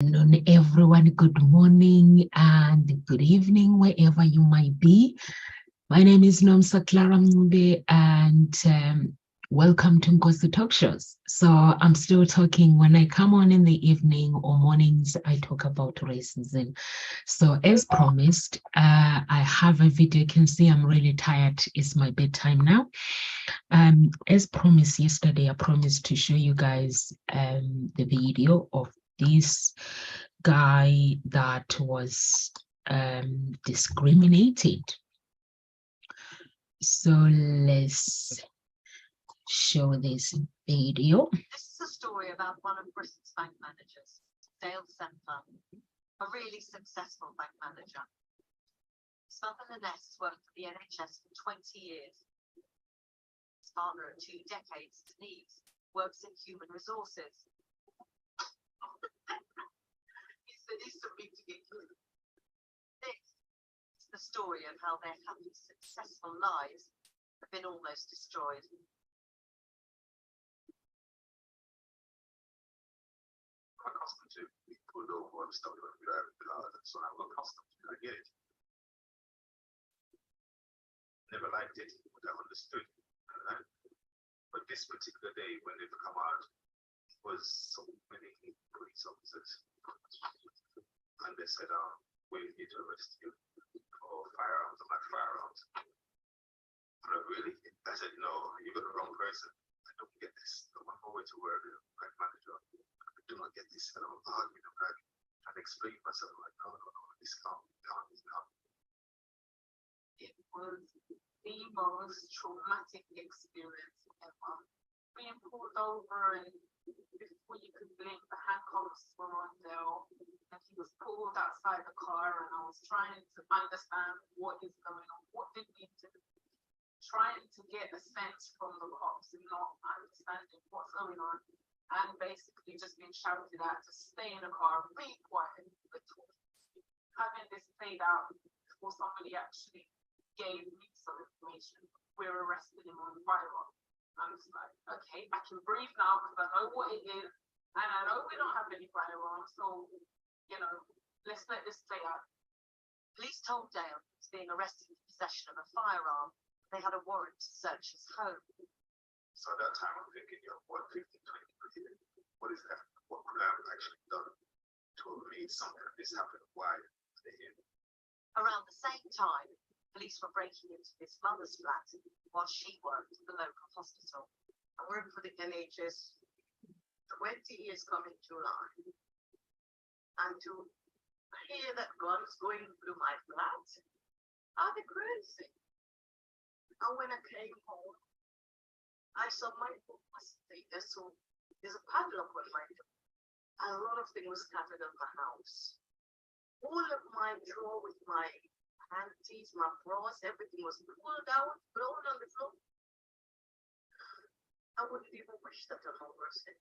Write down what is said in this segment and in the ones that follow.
Afternoon, everyone. Good morning and good evening, wherever you might be. My name is Nomsa Clara Mube, and welcome to Nkosi Talk Shows. So I'm still talking when I come on in the evening or mornings, I talk about racism. So as promised, I have a video. You can see I'm really tired. It's my bedtime now. As promised yesterday, I promised to show you guys the video of this guy that was discriminated. So let's show this video. This is a story about one of Britain's bank managers, Dale Semper, a really successful bank manager. His mother Lynette has worked for the NHS for 20 years. His partner of 2 decades, Denise, works in human resources. He said he's so big to get good. This is the story of how their happy, successful lives have been almost destroyed. I'm accustomed to being pulled over and stuff like that, so I'm accustomed to it. I get it. Never liked it, but I understood. But this particular day, when they've come out, it was so many police officers, and they said, "We're here to arrest you for firearms." I'm like, "Firearms?" And I said, "No, you got the wrong person. I don't get this. I'm on my way to work, like manager. I do not get this." And I'm arguing, I'm like, trying to explain myself, like, no, this can't. It was the most traumatic experience ever. Being pulled over, and before you could blink, the handcuffs were on Dale, and he was pulled outside the car, and I was trying to understand what is going on, what did we do, trying to get a sense from the cops and not understanding what's going on, and basically just being shouted at to stay in the car, be quiet, having this played out before somebody actually gave me some information. We're arresting him on firearm. I was like, okay, I can breathe now because I know what it is, and I know we don't have any firearms, so, let's let this play out. Police told Dale he was being arrested in possession of a firearm. They had a warrant to search his home. So at that time, I'm thinking, what 15, 20 years? What is that? What could I have actually done to have made something like this happen? Why are they here? Around the same time, police were breaking into his mother's flat while she worked at the local hospital. I worked for the NHS 20 years coming July. And to hear that guns going through my flat, I'd be crazy. And when I came home, I saw my book was there. So there's a padlock on my door. And a lot of things were scattered on my house. All of my drawer with my panties, my bras, everything was pulled out, blown on the floor. I wouldn't even wish that on my person.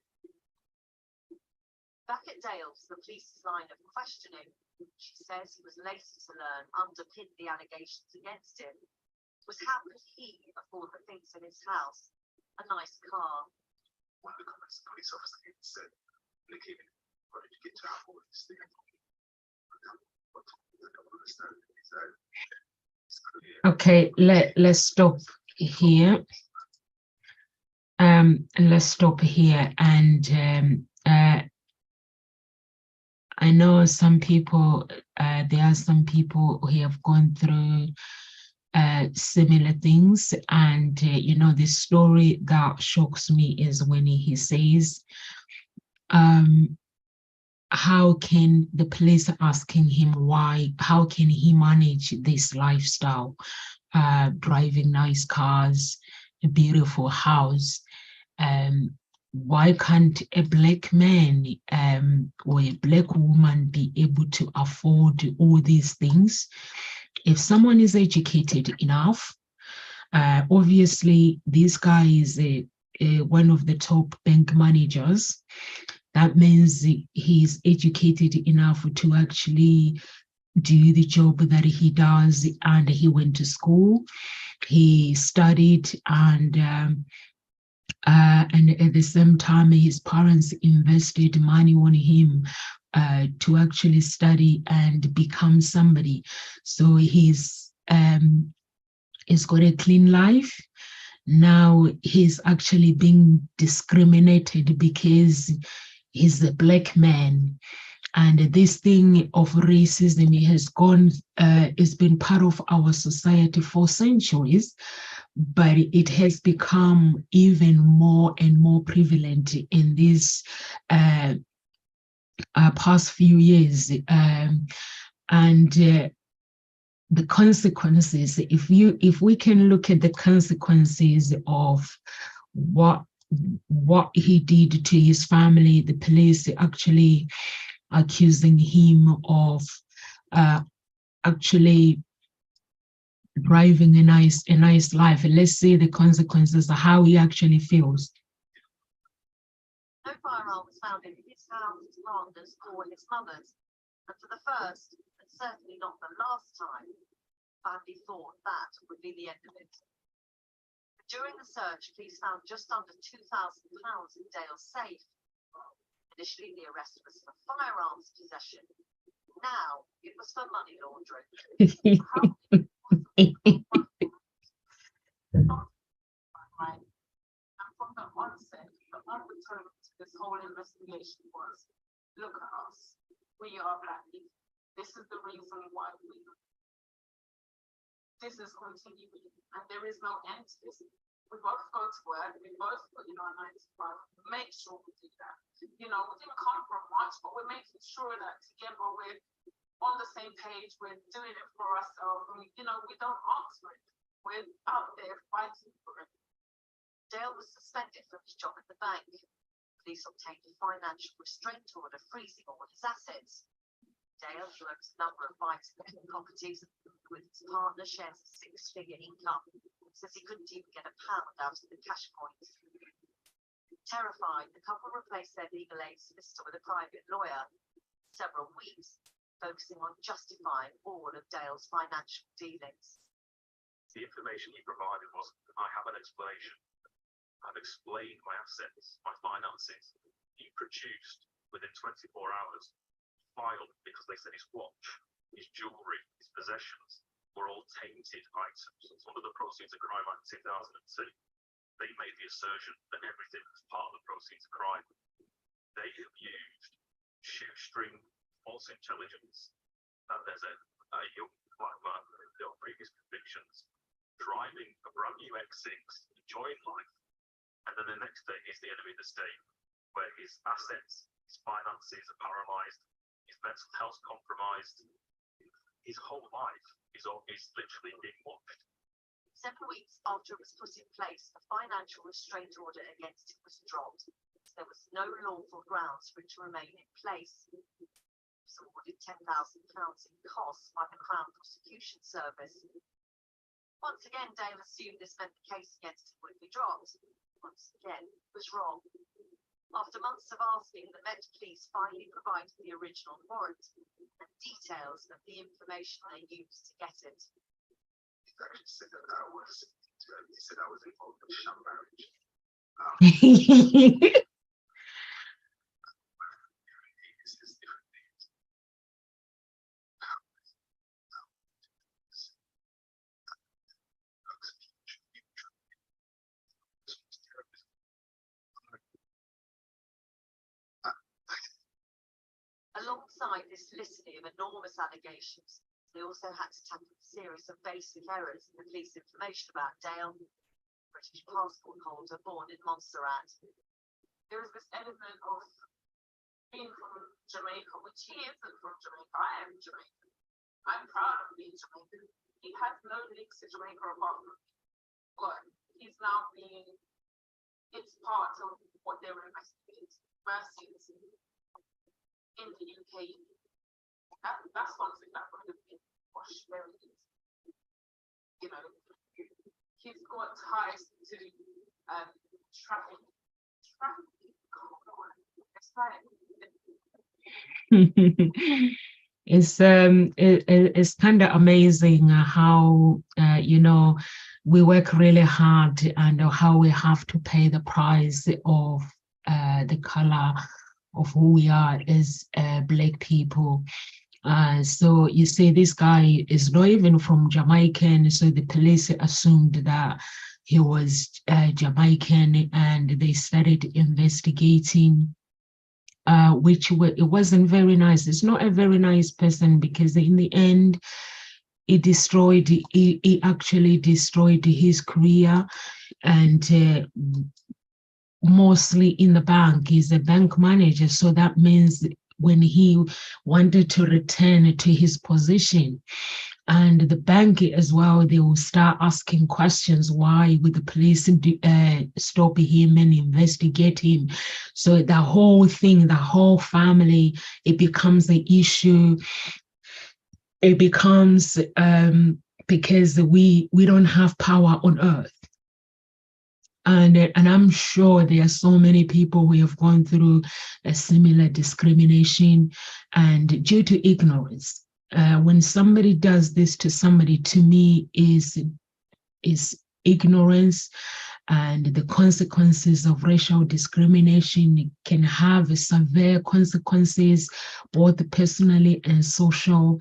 Back at Dale's, the police's line of questioning, she says he was later to learn underpinned the allegations against him, was how could he afford the things in his house, a nice car. One of the comments the police officer said, they came in, "How did you get to have all this thing?" I don't understand. Okay, let's stop here. Let's stop here, and I know some people. There are some people who have gone through similar things, and the story that shocks me is when he says, how can the police asking him why, how can he manage this lifestyle, driving nice cars, a beautiful house? Why can't a black man or a black woman be able to afford all these things? If someone is educated enough, obviously this guy is one of the top bank managers. That means he's educated enough to actually do the job that he does, and he went to school, he studied, and at the same time his parents invested money on him to actually study and become somebody. So he's got a clean life. Now he's actually being discriminated because he's a black man. And this thing of racism has it's been part of our society for centuries, but it has become even more and more prevalent in these past few years. And the consequences, if we can look at the consequences of what he did to his family, the police actually accusing him of actually driving a nice life. And let's see the consequences of how he actually feels. No firearm was found in his house, his partner's, or his mother's. And for the first, and certainly not the last time, family thought that would be the end of it. During the search, police found just under £2,000 in Dale's safe. Initially, the arrest was for firearms possession. Now, it was for money laundering. Right. And from the onset, the undertone to this whole investigation was, look at us, we are black people. This is the reason why this is continuing, and there is no end to this. We both go to work, we both put in our 9 to 5, make sure we do that. You know, we didn't come from much, but we're making sure that together we're on the same page, we're doing it for ourselves, and we don't ask for it. We're out there fighting for it. Dale was suspended from his job at the bank. Police obtained a financial restraint order freezing all his assets. Dale, who owns a number of vitamin properties with his partner, shares a 6-figure income, says he couldn't even get a pound out of the cash coins. Terrified, the couple replaced their legal aid solicitor with a private lawyer. Several weeks, focusing on justifying all of Dale's financial dealings. The information he provided was, I have an explanation. I've explained my assets, my finances. He produced within 24 hours, filed because they said his watch, his jewellery, his possessions were all tainted items. It's one of the Proceeds of Crime Act 2002. They made the assertion that everything was part of the proceeds of crime. They have used shoestring false intelligence that there's a young black man with previous convictions driving a brand new X6, enjoying life, and then the next day he's the enemy of the state, where his assets, his finances are paralysed, his mental health compromised, his whole life is literally being watched. 7 weeks after it was put in place, a financial restraint order against him was dropped. There was no lawful grounds for it to remain in place. He was awarded £10,000 in costs by the Crown Prosecution Service. Once again, Dale assumed this meant the case against him would be dropped. Once again, was wrong. After months of asking, the Met Police finally provided the original warrant and details of the information they used to get it. He actually said that I was involved in a sham marriage. Alongside this litany of enormous allegations, they also had to tackle a series of basic errors in the police information about Dale, British passport holder born in Montserrat. There is this element of being from Jamaica, which he isn't from Jamaica. I am Jamaican. I'm proud of being Jamaican. He has no links to Jamaica apart from me, but he's now being, it's part of what they're investigating versus in the UK. That's something that would have been washed very easy. You know, he's got ties to traffic. It's like it's kind of amazing how we work really hard and how we have to pay the price of the color of who we are as Black people. So you say this guy is not even from Jamaican, so the police assumed that he was Jamaican, and they started investigating, it wasn't very nice. It's not a very nice person, because in the end, it actually destroyed his career, and mostly in the bank. He's a bank manager, so that means when he wanted to return to his position, and the bank as well, they will start asking questions. Why would the police stop him and investigate him? So the whole thing, the whole family, it becomes an issue. It becomes because we don't have power on earth. And I'm sure there are so many people who have gone through a similar discrimination, and due to ignorance. When somebody does this to somebody, to me, is ignorance, and the consequences of racial discrimination can have severe consequences, both personally and social.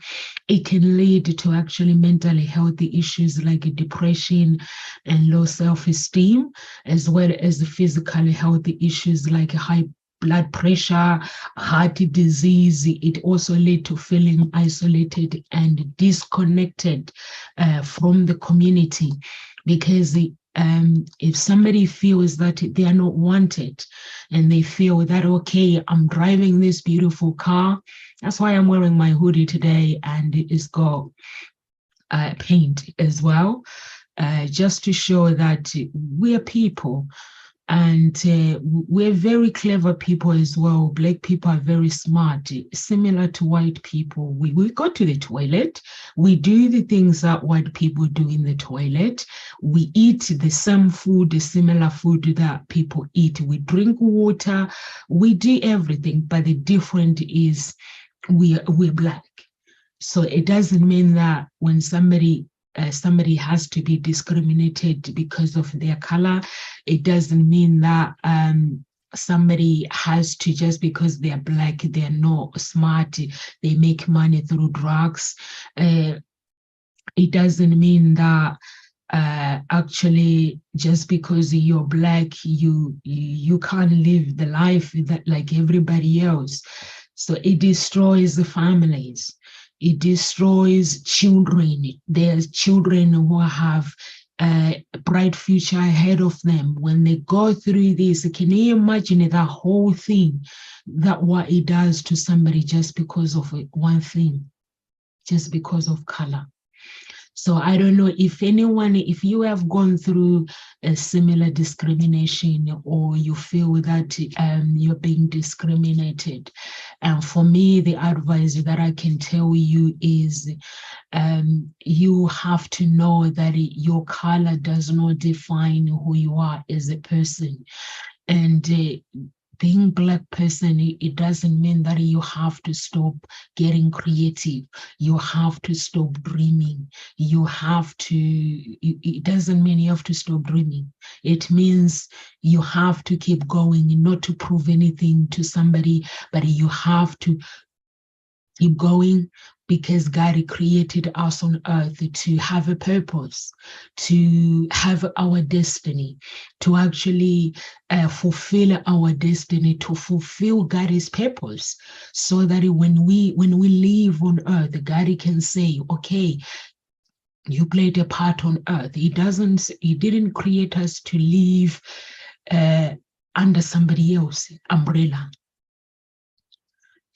It can lead to actually mentally healthy issues like depression and low self-esteem, as well as the physically healthy issues like high blood pressure, heart disease. It also leads to feeling isolated and disconnected from the community, because if somebody feels that they are not wanted, and they feel that, okay, I'm driving this beautiful car, that's why I'm wearing my hoodie today, and it's got paint as well, just to show that we're people. And we're very clever people as well. Black people are very smart, similar to white people. We go to the toilet. We do the things that white people do in the toilet. We eat the same food, the similar food that people eat. We drink water. We do everything. But the difference is we're Black. So it doesn't mean that when somebody has to be discriminated because of their color. It doesn't mean that somebody has to, just because they're Black, they're not smart, they make money through drugs. It doesn't mean that actually just because you're Black, you can't live the life that like everybody else. So it destroys the families. It destroys children. There's children who have a bright future ahead of them. When they go through this, can you imagine that whole thing, that what it does to somebody just because of one thing, just because of color? So I don't know if you have gone through a similar discrimination, or you feel that you're being discriminated. And for me, the advice that I can tell you is you have to know that your color does not define who you are as a person. And being Black person, it doesn't mean that you have to stop getting creative. You have to stop dreaming. It doesn't mean you have to stop dreaming. It means you have to keep going, not to prove anything to somebody, but you have to keep going, because God created us on earth to have a purpose, to have our destiny, to actually fulfill our destiny, to fulfill God's purpose, so that when we live on earth, God can say, okay, you played a part on earth. He didn't create us to live under somebody else's umbrella.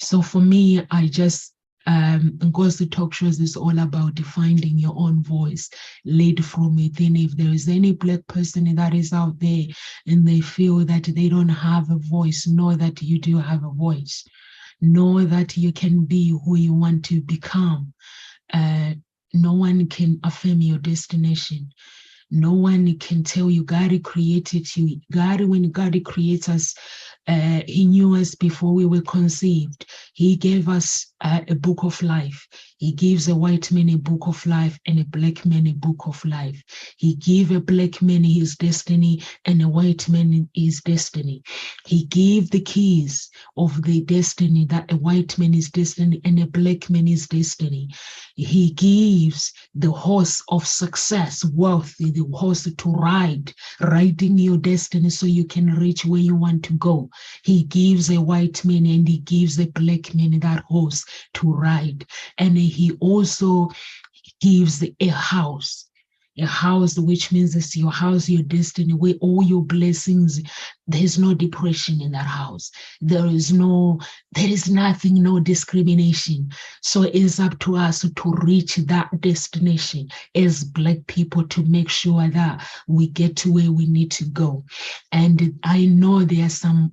So for me, I just Ngozi Talk Shows is all about finding your own voice, lead from within. If there is any Black person that is out there and they feel that they don't have a voice, know that you do have a voice. Know that you can be who you want to become. No one can affirm your destination. No one can tell you. God created you. When God creates us, He knew us before we were conceived. He gave us a book of life. He gives a white man a book of life and a black man a book of life. He gave a black man his destiny and a white man his destiny. He gave the keys of the destiny, that a white man is destiny and a black man is destiny. He gives the horse of success, wealth, the horse to ride, riding your destiny so you can reach where you want to go. He gives a white man and he gives a black man that horse to ride. And he also gives a house, which means it's your house, your destiny, where all your blessings, there's no depression in that house. There is nothing, no discrimination. So it's up to us to reach that destination as Black people, to make sure that we get to where we need to go. And I know there are some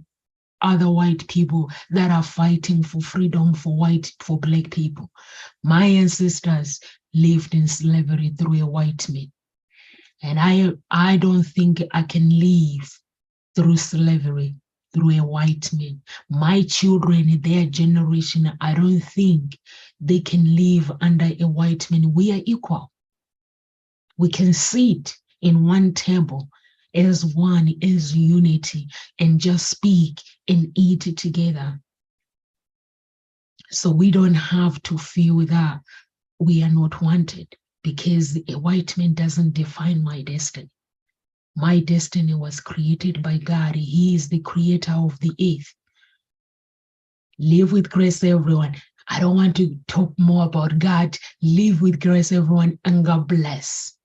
other white people that are fighting for freedom for Black people. My ancestors lived in slavery through a white man. And I don't think I can live through slavery through a white man. My children, their generation, I don't think they can live under a white man. We are equal. We can sit in one table as one, as unity, and just speak and eat together. So we don't have to feel that we are not wanted, because a white man doesn't define my destiny. My destiny was created by God. He is the creator of the earth. Live with grace, everyone. I don't want to talk more about God. Live with grace, everyone, and God bless.